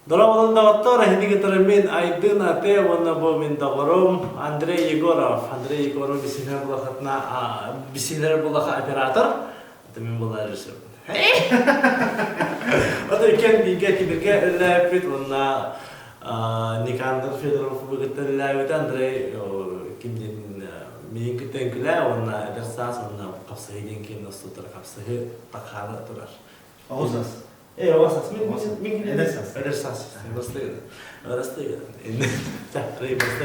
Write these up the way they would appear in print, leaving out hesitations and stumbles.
Дорогой доктор, хинигитермин айдын ате воннабо мин догором Андрей Егоров. Андрей Егоров бисинер булахатна бисинер булаха оператор. Это мин була режиссер. Вот кен биге киберге лепит вонна Никандр Федоров бугатер лепит Андрей кимдин мин китен киле вонна дерсас вонна капсахидин кин настутар капсахи такхала турар. Аузас. Оғасас, мен Эдерсас. Эдерсас, бастыгыды. Бастыгы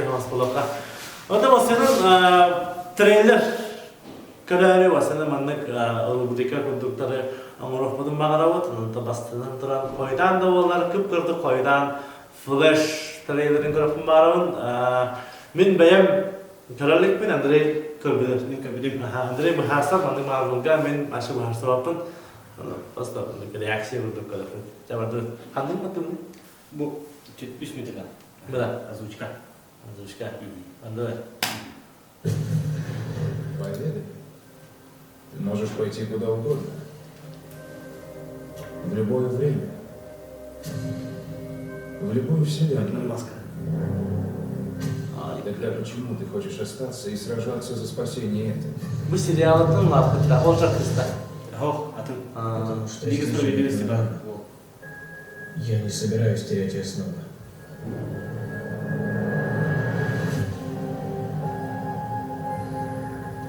ғас болуға. Ода басының трейлер көрәрі басының маннық ұлғыдыка күндіктері аңырық бұдың мағара өтін. Бастыдан тұран қойдан да олар күп көрді қойдан флеш трейлерін көріпін барауын. Мен бәйім көрәлік мен Андрей көрбедім. Андрей бұхарсар, мандың мағырылға мен ашы бұхарсар опын. Просто реакция untuk kalau coba dulu handung atau Bu, bis mit kan. Бля, Озвучка. озвучка. Давай. Поверь, ты можешь пойти куда угодно. В любое время. В любую вселенную. Маска. Тогда почему ты хочешь остаться и сражаться за спасение этого? Мы сериалы там лапка, он же Христа. Ох, а ты? Потому что Лига здесь справедливости, живет да. Нана. Я не собираюсь терять ее снова.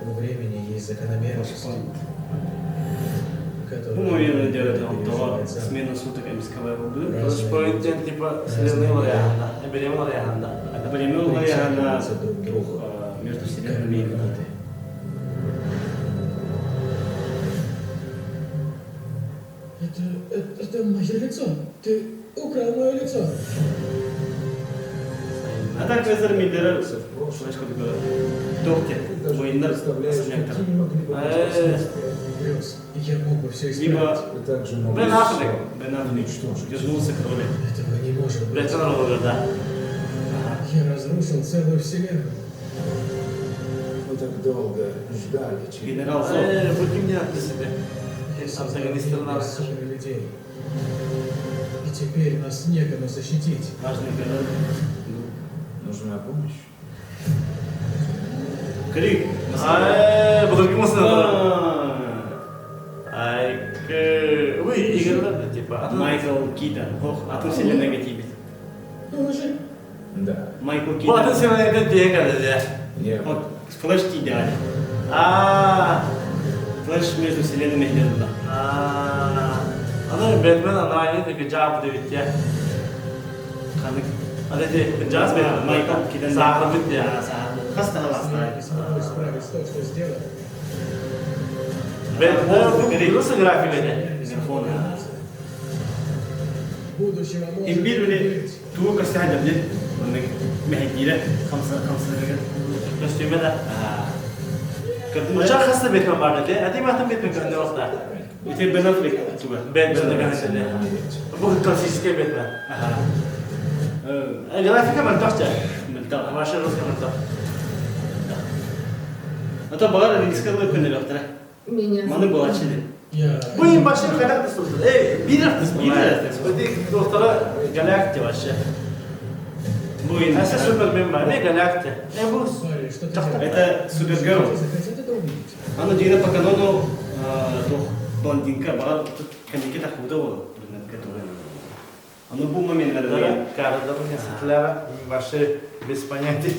У времени есть закономерность, которая... Ну, наверное, делать того переживается смена суток эмисковой воды. Terus poinnya tipe вселенной варианта, берем варианта. Одновременно она притягиваются друг к другу. между Как вселенными и магниты. Это мое лицо. Ты украл мое лицо. А так Везер Миллера, В прошлом. знаешь, как говорят, Дохте, Ты даже не военный представляешь, некоторые. какие могли бы быть последствия. Грёз. Я мог бы все исправить. Либо Ты также мог Бен бы Аффлек. всё Бен Аффлек уничтожить. вернулся к роли. Этого не может быть. Блять, он уже, да. Я разрушил целую вселенную. Мы так долго ждали тебя. Генерал Зод. Будь мне при себе. Сам загонистр на Из суперлюдей. И теперь нас некому защитить. Важный герой. Нужна помощь? Крик. Bukan gimana sih? А, Wih, игры типа. Майкл Китон. Ох, а тут вселенная негативит. Положи. Да. Майкл Bu Китон. ada sih yang dia kan dia. Я Вот, Флэш идеален. Флэш между вселенными где-то да. Ana Batman ana ini kejap dia gitu ya. Ханек. Ada dia kejap ya. Майкл Китон. Sahabat ya. Хастала Я не смогу исправить то, что сделал. Batman itu графикanya. Микрофон. Будущего может Имбир не бile быть. tuğ kasih ada bile. Onu mehdiyle kamsa lagi. Kostümü de. Kadın Uçak hasta Batman vardı diye. Hadi Batman kan ne olsa. Itu Ben Affleck tuh. Batman de kan dia. Bu klasik Batman. Grafiknya mantap ya. Mental. Masya Allah mantap. Atau bagar ini sekarang kau nih dokter. Mana bawa cili? Я... Bu en başını kadar tutuldu. Bir hafta Bir hafta. Öteki doktora galakti başı. Bu ini. Asa Superman var. Ne galakti? Ne bu? Парень, что ты Так, делаешь? Это Супергерл. Люди захотят это увидеть. Она дина по канону tuh blondinka bagar kan kita kuda wo. Она был момент надо. Karakternya setelah başı без понятия.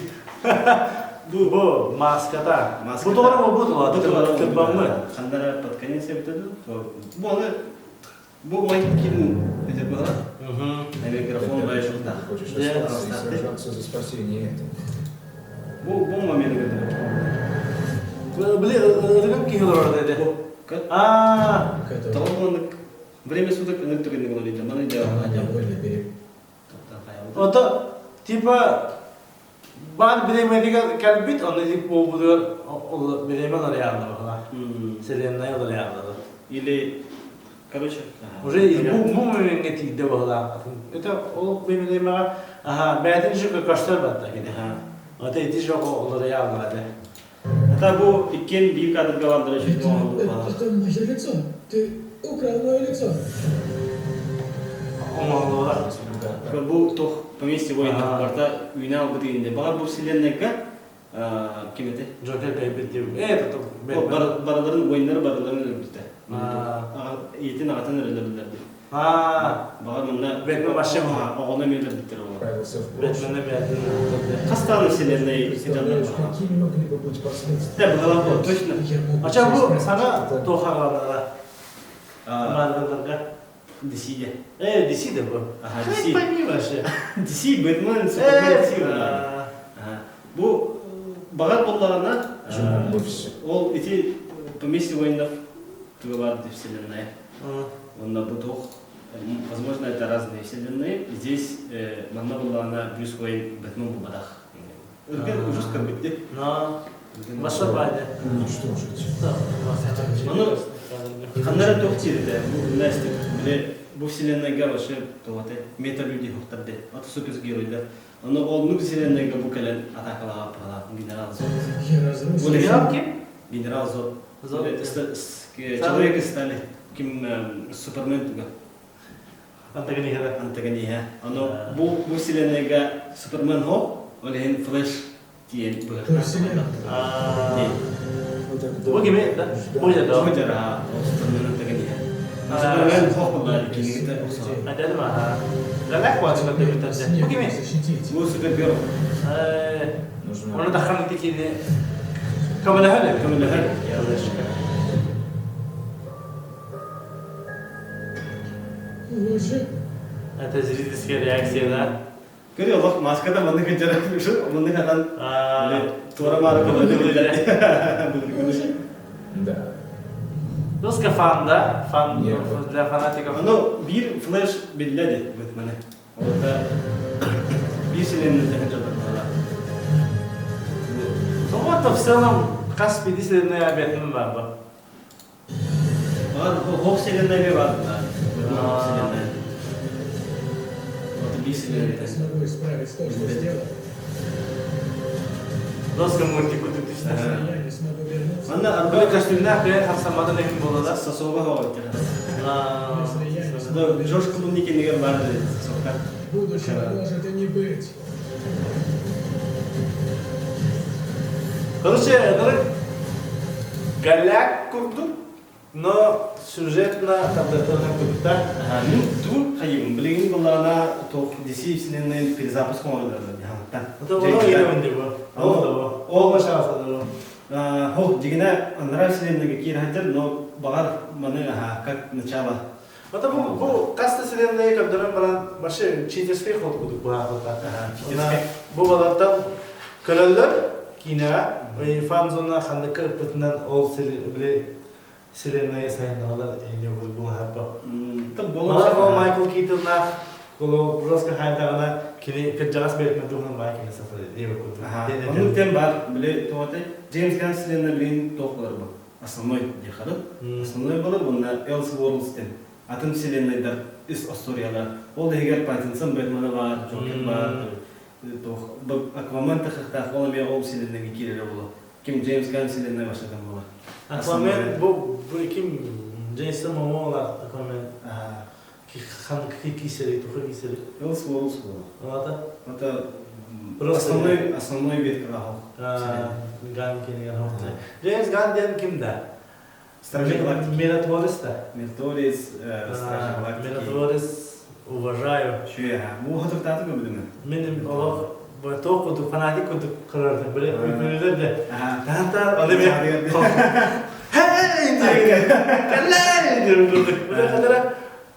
Bu maskada. Маска. Bu doğru mu bu doğru? Tıbbam mı? Хандара под конец я это bu она bu Майкл Китон это было. На микрофон Тогда байшил почему да. ты хочешь Я остаться и просто- сражаться за спасение этого? Bu момент это. Beli ırgın ki olur dedi. Aa, Который Того время суток электро не говорит, а мы делаем. довольно переб... o da tipe ben bilemediği kalbit onu dik bu buluyor. O bilemen oraya anlamı. Selenay oraya anladı. Или, короче, Уже bu momentte tidde bağla. Это o benim aha ben de şu kaçtar battı yine. O da itiş yok oraya anladı. это был Икен Биг отговаривал, что он Это мое лицо. Ты украл мое лицо. Омаллар. Bu toh поместье воинов барда уйнал бдигинде. Бага bu вселенныйга кимете? Джокер кайбеттеп. Это Бараларын воиннары бараларын өлбүтте. Етин агатын өлөрлөрдү. Бага мында Бетмен башы ма? Оғына мелер биттер ол. Бетменде бетмен. Қастаны вселенной Представляешь, какими могли бы быть последствия? Да, было точно. Я мог Ача бу честно сага сказать, тохагалара. Марвелдерге. DC-де. DC де бу. Ага, Ты DC. пойми вообще. DC, Бэтмен, Супермен, DC. Э, Bu бағат болларына ол эти поместье воинов туговар вселенная. Он набутух. Возможно, это разные вселенные. Здесь манна болларына Брюс Уэйн Бэтмен бубадах. Үрген ужас көрбетте. Но башы байды. уничтожить. Аны қандары тоқ тирде. Bu näste биле bu вселенныйга вообще тоғаты мета люди хоқтарды. Аты супергеройдар. Аны ол ну вселенныйга bu кален атакалага пала генерал Зод. Я разрушил. Генерал ким? Генерал Зод. Зод. Человек стали ким Супермен туга. Антагонихера. Антагониха. Аны bu вселенныйга Супермен хо, олен Флэш тиен То бу. вселенная. Бу кеме да? Бу да. Хожара Супермен антагониха. Супермен хо болар кинигите оксо. Ada mah. Galak kuat sama dia kita. Bу кеме? Защитить. Bu супергерой. Оны дахан тикине. Камера хәле. Камера хәле. Я леш. Уже. Это зрительская реакция, да? Көрі Аллах маскада маңды көтері жүріп, маңды қатан туара мары көмеді білді. Да. Доска фан, да? Фан Нет. для фанатиков. Ано бір флеш білдеді Бэтмене. Олда бір селенін тәкен жабыр бала. Ну вот в целом Каспий действительно обетным баба. Хоқ селеніне бар. Бэтмен селеніне. Вот бір Я селеніне не смогу исправить то, что сделал. Доска мультику тут Если я не смогу вернуться, Анда Böyle арба kostümler koyar hafsamadan emin bolada. сасуға хауа өттері. если я не смогу вернуться, Жош кылын екендігер барды сасуға. будущего может и не быть. Короче, галяк курдук, но сюжетно подготовлен курдук, да? Ну, ту хайым, білген боларына тоқ DC вселенной перезапуск қоңырдарды. Это было елевенде bu. Ол başarılı bu. Хо, дегена андра вселенныйга кирхатыр, но бағар маны как начало. Это bu каста вселенная, когда баран başı çiğdesfey ход kurduk bu hafta. Bu balattan köleler kina ve fan zona xandıkı pıtından ol вселенная sayındalar enge bu hafta. Тап Мала болар. Майкл Китоннах, коло просто хайдагана кини кыржагас берген тухун Майкл сафар дебе курдук. Оның тем бар, біле тоғаты, Джеймс Ганн вселенной білген тоқылар бұл. Основной дехары. Основной болар, бұнда Elseworlds тем. Атын вселенныйдар, іс историялар. Ол егер Паттинсон, Бэтмені бар, Джокер бар, Аквамен тақықтақ, ол мен ол вселенныйға керелі болу. Ким Джеймс Ганн вселенной башыдан болар. Аквамен bu kim Jason Momoa Аквамен ki xandıkı kiseri туху kiseri. Elseworlds болар. Ата Это Просто основной ветка рахал. Ган кини ган хохта. Джеймс Ган ден кимда? Стражи Галактики. Мираторис да. Мирторис, Стражи Галактики. Мираторис уважаю. Шуя, bu hatırtatı mı bilmem? Benim Allah bu çok kutu fanatik kutu kırardı böyle ülkeler de. Aha. Tahta adı bir. Hey diye. Keller diyor durduk. Böyle kadar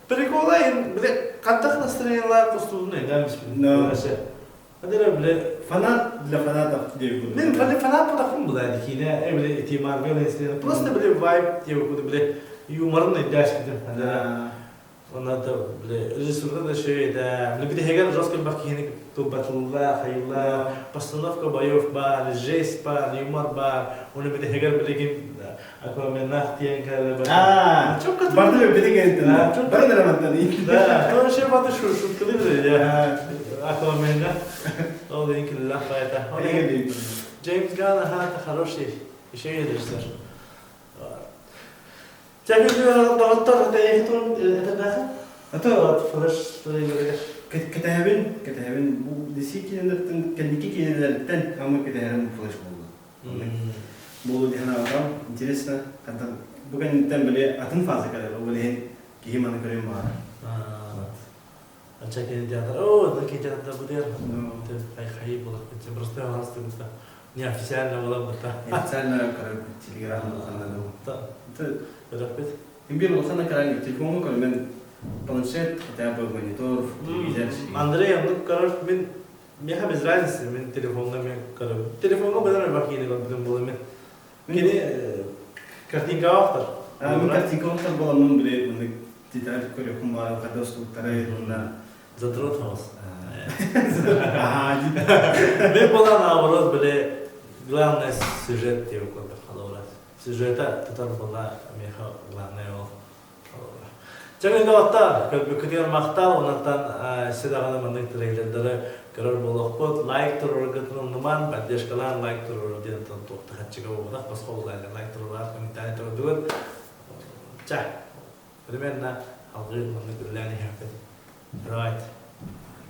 prikolayın. Böyle katak настроениялар костулду не да No. Kadar böyle Фанат для фанатов diye bu. ben böyle fanat tarafım bu da dikine böyle ihtimal böyle istedim. Просто böyle vibe diye bu böyle юморun ne daş gidim. Onlar da böyle rejissörde de şeyde böyle bir de hegal жестко bakiyeni tubatullah hayırlar постановка боев бар, жесть бар, юмор бар. Onu bir de hegal böyle ki Аквамен нахтиен kadar böyle. Çok kötü. Bardı ve biri geldi. Çok Bana da rahmetli değil. Да, то şey vardı şu kılıbı ya. Аквамен'de. O da inkili laf ayeta. Öyle geldi. James Gunn ها хороший. İşe gelirler. Çekiliyor dağıtlar da eğitim edemezsin. ата فلاش تريلر كتهبن بو ديسي كينرتن كنيكي كينرتن ама كتهبن فلاش болду. Болду дихана адам интересно когда бүгүн тембеле атын фаза калар оле кийманы көрөм бар. Очакивание театра. О, такие театры будут. Ты хай было. Ты просто раз ты это неофициально было бы так. Официально карак телеграм каналда. Да. Это Рапид. имбир лохана карак телефон көрмөн планшет, хотя бы монитор, телевизор. Андрей, ну короче, мне без разницы, мен телефонга мен короче. Телефонга бедар бакины как будем было мен. Кини картинка автор. Мен картинка автор боламын биле, мен тетрадь көрөм бар, кадаструктары на Задрот хаус. Ага, Мен была наоборот, были главный сюжет его когда халора. Сюжета тотал была меха главная ол. Чагын галатта, как бы күтер мактал, онтан седаганы мындын трейлердери көрөр болокпот, лайк турur гытын нуман, поддержкалан лайк турur ден тон токта хатчыга болда, баска болайлар лайк турулар, комментарий турулар. Ча. Примерно алгы мындын күлләни хакы. Right.